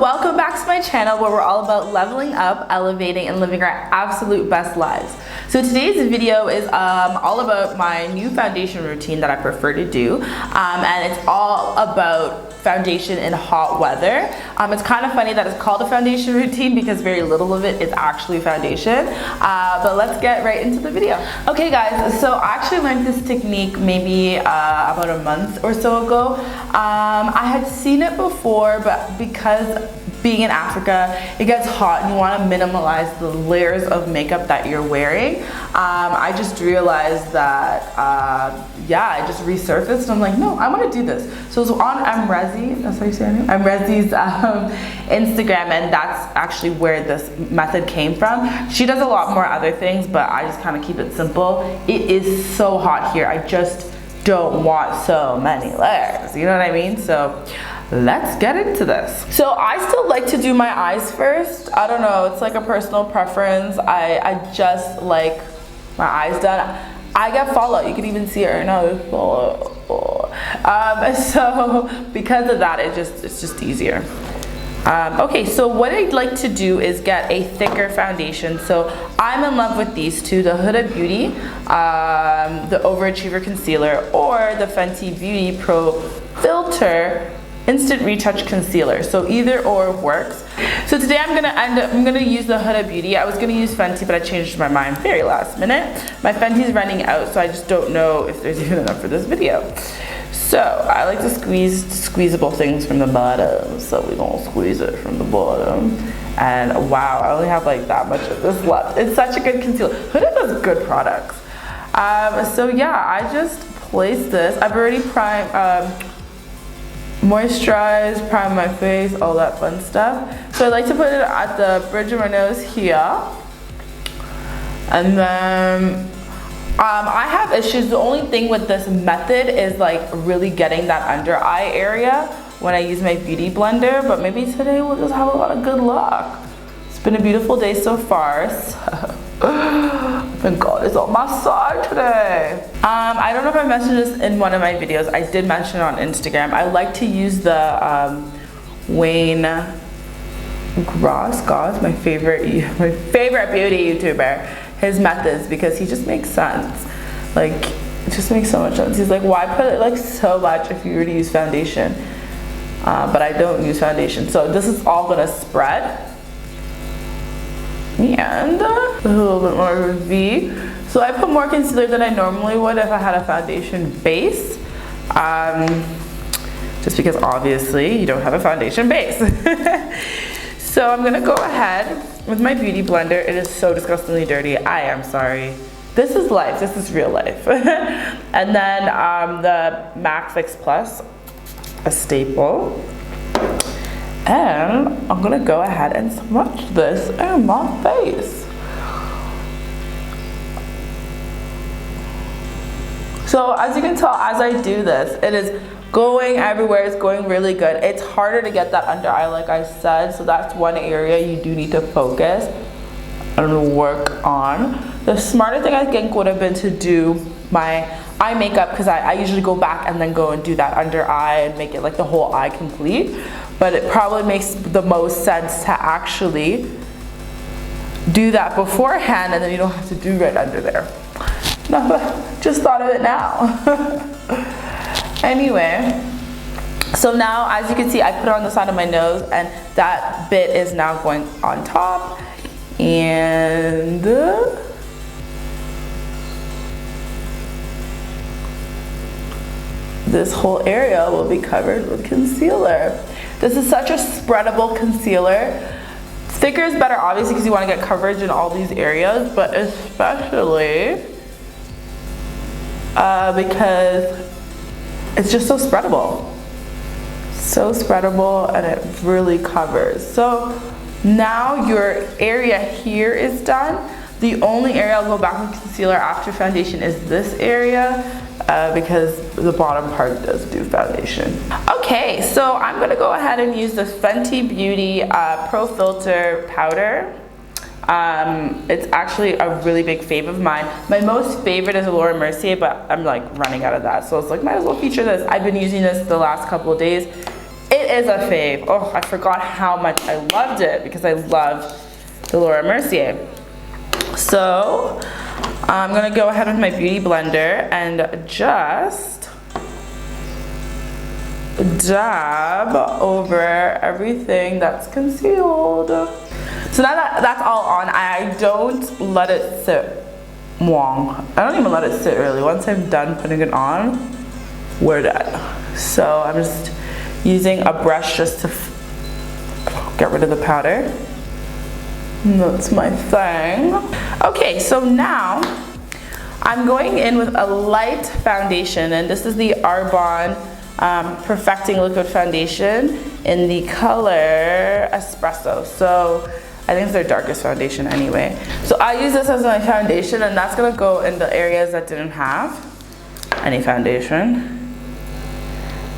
Welcome back to my channel where we're all about leveling up, elevating, and living our absolute best lives. So today's video is all about my new foundation routine that I prefer to do, and it's all about foundation in hot weather. It's kind of funny that it's called a foundation routine because very little of it is actually foundation, but let's get right into the video. Okay guys, so I actually learned this technique maybe about a month or so ago. I had seen it before, but because being in Africa, it gets hot and you want to minimize the layers of makeup that you're wearing. I just realized that, I just resurfaced and I'm like, no, I want to do this. So it was on Rezi, that's how you say it? Rezi's Instagram, and that's actually where this method came from. She does a lot more other things, but I just kind of keep it simple. It is so hot here. I just don't want so many layers, you know what I mean? So let's get into this. So I still like to do my eyes first. I don't know, it's like a personal preference. I just like my eyes done. I get fallout, you can even see it right now. So because of that, it's just easier. Okay, so what I'd like to do is get a thicker foundation. So I'm in love with these two, the Huda Beauty, the Overachiever Concealer, or the Fenty Beauty Pro Filter Instant Retouch Concealer. So either or works. So today I'm gonna use the Huda Beauty. I was gonna use Fenty, but I changed my mind very last minute. My Fenty's running out, so I just don't know if there's even enough for this video. So I like to squeeze squeezable things from the bottom. So we're gonna squeeze it from the bottom. And wow, I only have like that much of this left. It's such a good concealer. Huda does good products. So yeah, I just placed this. I've already primed, moisturized, primed my face, all that fun stuff. So I like to put it at the bridge of my nose here. And then I have issues. The only thing with this method is like really getting that under eye area when I use my beauty blender, but maybe today we'll just have a lot of good luck. It's been a beautiful day so far, so thank God it's on my side today. I don't know if I mentioned this in one of my videos. I did mention it on Instagram. I like to use the Wayne Goss, my favorite beauty YouTuber, his methods, because he just makes sense. Like, it just makes so much sense. He's like, why put it like so much if you already use foundation? But I don't use foundation. So this is all gonna spread. And a little bit more of a V. So I put more concealer than I normally would if I had a foundation base. Just because obviously you don't have a foundation base. So I'm gonna go ahead with my beauty blender. It is so disgustingly dirty. I am sorry. This is life, this is real life. And then the MAC Fix Plus, a staple. And I'm gonna go ahead and smudge this in my face. So as you can tell, as I do this, it is going everywhere. It's going really good. It's harder to get that under eye, like I said, so that's one area you do need to focus and work on. The smarter thing I think would have been to do my eye makeup, because I usually go back and then go and do that under eye and make it like the whole eye complete. But it probably makes the most sense to actually do that beforehand, and then you don't have to do right under there. No, but just thought of it now. Anyway, so now as you can see, I put it on the side of my nose, and that bit is now going on top, and this whole area will be covered with concealer. This is such a spreadable concealer. Thicker is better, obviously, because you want to get coverage in all these areas, but especially because it's just so spreadable. So spreadable, and it really covers. So now your area here is done. The only area I'll go back with concealer after foundation is this area, because the bottom part does do foundation. Okay, so I'm gonna go ahead and use the Fenty Beauty Pro Filter Powder. It's actually a really big fave of mine. My most favorite is a Laura Mercier, but I'm like running out of that, so it's like might as well feature this. I've been using this the last couple of days. It it is a fave. Oh, I forgot how much I loved it because I love the Laura Mercier. So I'm gonna go ahead with my beauty blender and just dab over everything that's concealed. So now that that's all on, I don't let it sit long. I don't even let it sit really. Once I'm done putting it on, we're done. So I'm just using a brush just to get rid of the powder. That's my thing. Okay, so now I'm going in with a light foundation, and this is the Arbonne Perfecting Liquid Foundation in the color Espresso. So I think it's their darkest foundation anyway. So I use this as my foundation, and that's gonna go in the areas that didn't have any foundation.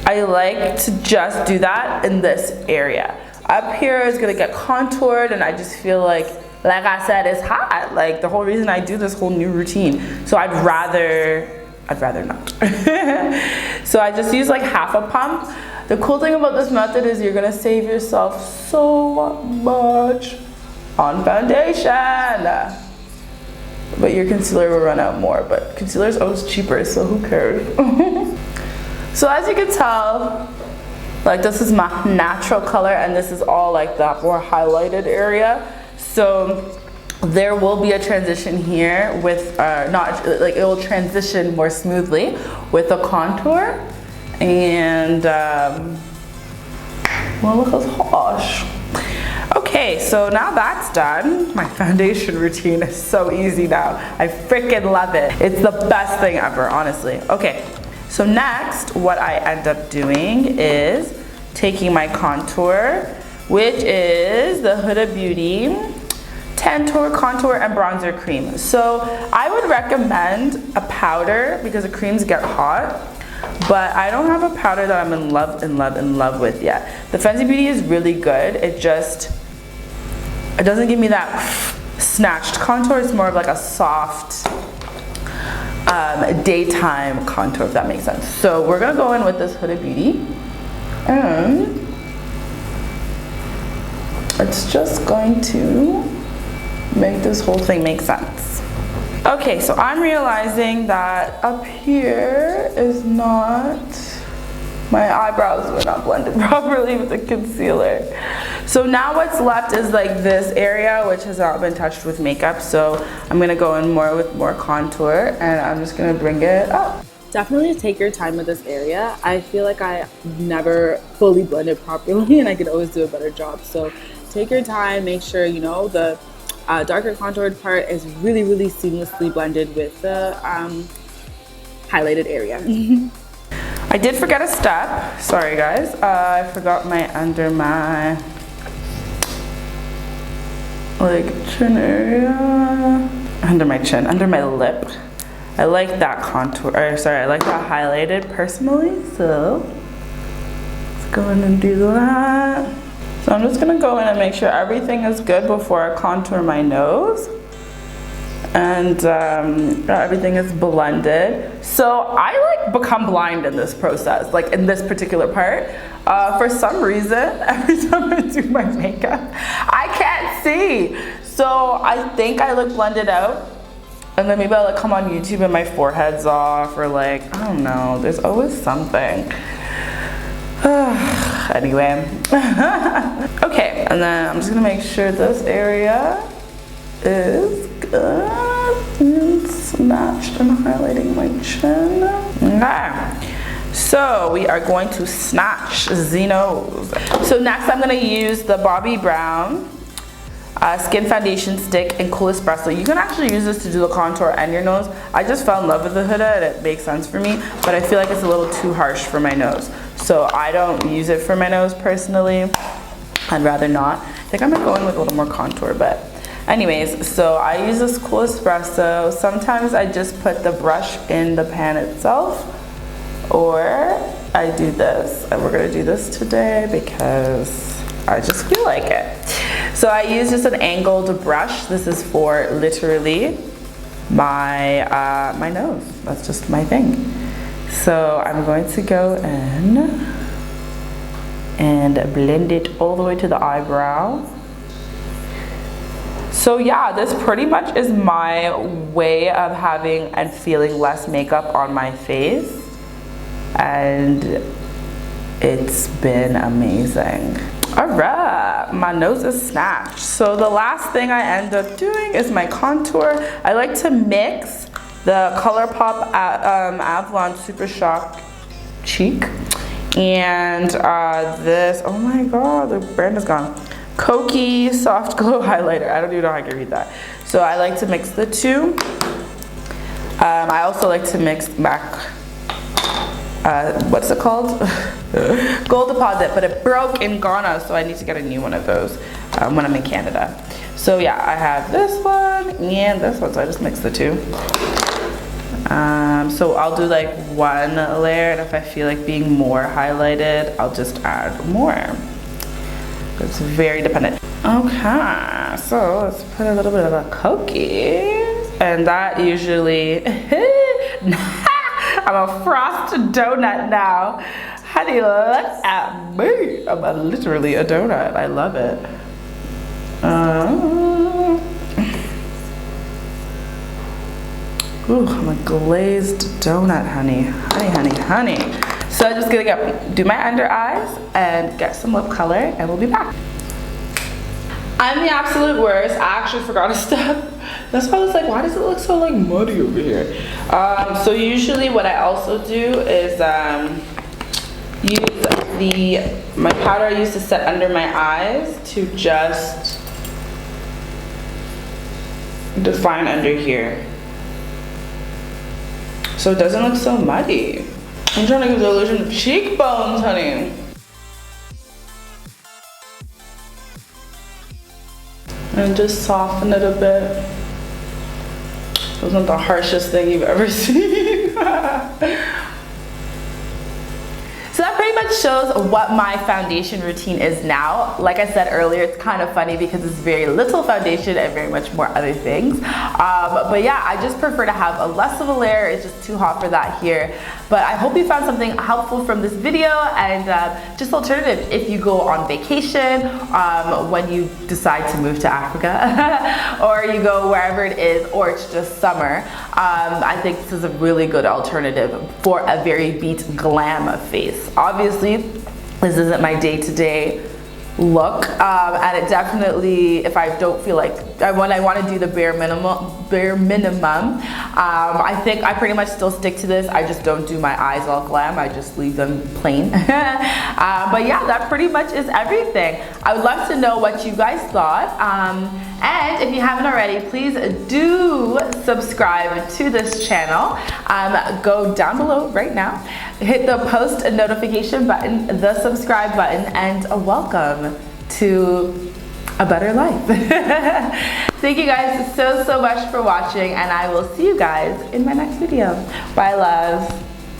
I like to just do that in this area. Up here is gonna get contoured, and I just feel like I said, it's hot. Like the whole reason I do this whole new routine. So I'd rather not. So I just use like half a pump. The cool thing about this method is you're gonna save yourself so much on foundation. But your concealer will run out more, but concealer is always cheaper, so who cares? So as you can tell, like this is my natural color, and this is all like that more highlighted area. So there will be a transition here with, not like it will transition more smoothly with the contour, and well, look how harsh. Okay, so now that's done. My foundation routine is so easy now. I freaking love it. It's the best thing ever, honestly. Okay, so next what I end up doing is taking my contour, which is the Huda Beauty Tantour Contour and Bronzer Cream. So I would recommend a powder because the creams get hot, but I don't have a powder that I'm in love with yet. The Fenty Beauty is really good. It doesn't give me that snatched contour. It's more of like a soft daytime contour, if that makes sense. So we're gonna go in with this Huda Beauty, and it's just going to make this whole thing make sense. Okay, so I'm realizing that up here is not, my eyebrows were not blended properly with the concealer. So now what's left is like this area, which has not been touched with makeup. So I'm gonna go in more with more contour, and I'm just gonna bring it up. Definitely take your time with this area. I feel like I never fully blended properly, and I could always do a better job. So take your time, make sure, you know, the darker contoured part is really, really seamlessly blended with the highlighted area. I did forget a step. Sorry guys. I forgot my under my chin area. Under my chin, under my lip. I like that contour, I like that highlighted personally, so let's go in and do that. So I'm just gonna go in and make sure everything is good before I contour my nose, and everything is blended. So I like become blind in this process, like in this particular part. For some reason, every time I do my makeup, I can't see. So I think I look blended out, and then maybe I'll like come on YouTube and my forehead's off, or like, I don't know, there's always something. Anyway. Okay, and then I'm just gonna make sure this area is good and snatched and highlighting my chin. Okay. So we are going to snatch the nose. So next I'm gonna use the Bobbi Brown Skin Foundation Stick in Cool Espresso. You can actually use this to do the contour and your nose. I just fell in love with the Huda, and it makes sense for me, but I feel like it's a little too harsh for my nose. So I don't use it for my nose personally. I'd rather not. I think I'm gonna go in with a little more contour, but anyways, so I use this Cool Espresso. Sometimes I just put the brush in the pan itself, or I do this, and we're gonna do this today because I just feel like it. So I use just an angled brush. This is for literally my my nose. That's just my thing. So I'm going to go in and blend it all the way to the eyebrow. So yeah, this pretty much is my way of having and feeling less makeup on my face, and it's been amazing. All right, my nose is snatched. So the last thing I end up doing is my contour. I like to mix the ColourPop Avalon Super Shock Cheek and this, oh my god, the brand is gone. Kokie Soft Glow Highlighter. I don't even know how I can read that. So I like to mix the two. I also like to mix back, what's it called? Gold Deposit, but it broke in Ghana, so I need to get a new one of those when I'm in Canada. So yeah, I have this one and this one, so I just mix the two. So I'll do like one layer, and if I feel like being more highlighted, I'll just add more. It's very dependent. Okay, so let's put a little bit of a Kokie, and that usually, I'm a frosted donut now. Honey, look at me. I'm literally a donut. I love it. Ooh, I'm a glazed donut, honey. Honey, honey, honey. So I'm just gonna do my under eyes and get some lip color, and we'll be back. I'm the absolute worst. I actually forgot a step. That's why I was like, why does it look so like muddy over here? So usually what I also do is use my powder I used to set under my eyes to just define under here, so it doesn't look so muddy. I'm trying to give the illusion of cheekbones, honey. And just soften it a bit. It wasn't the harshest thing you've ever seen. So that pretty much shows what my foundation routine is now. Like I said earlier, it's kind of funny because it's very little foundation and very much more other things. But yeah, I just prefer to have a less of a layer. It's just too hot for that here. But I hope you found something helpful from this video, and just alternative if you go on vacation, when you decide to move to Africa, or you go wherever it is, or it's just summer. I think this is a really good alternative for a very beat glam face. Obviously, this isn't my day-to-day look, and it definitely, if I don't feel like, when I want to do the bare minimum, I think I pretty much still stick to this. I just don't do my eyes all glam, I just leave them plain. But yeah, that pretty much is everything. I would love to know what you guys thought, and if you haven't already, please do subscribe to this channel. Go down below right now, hit the post notification button, the subscribe button, and welcome to a better life. Thank you guys so much for watching, and I will see you guys in my next video. Bye, loves.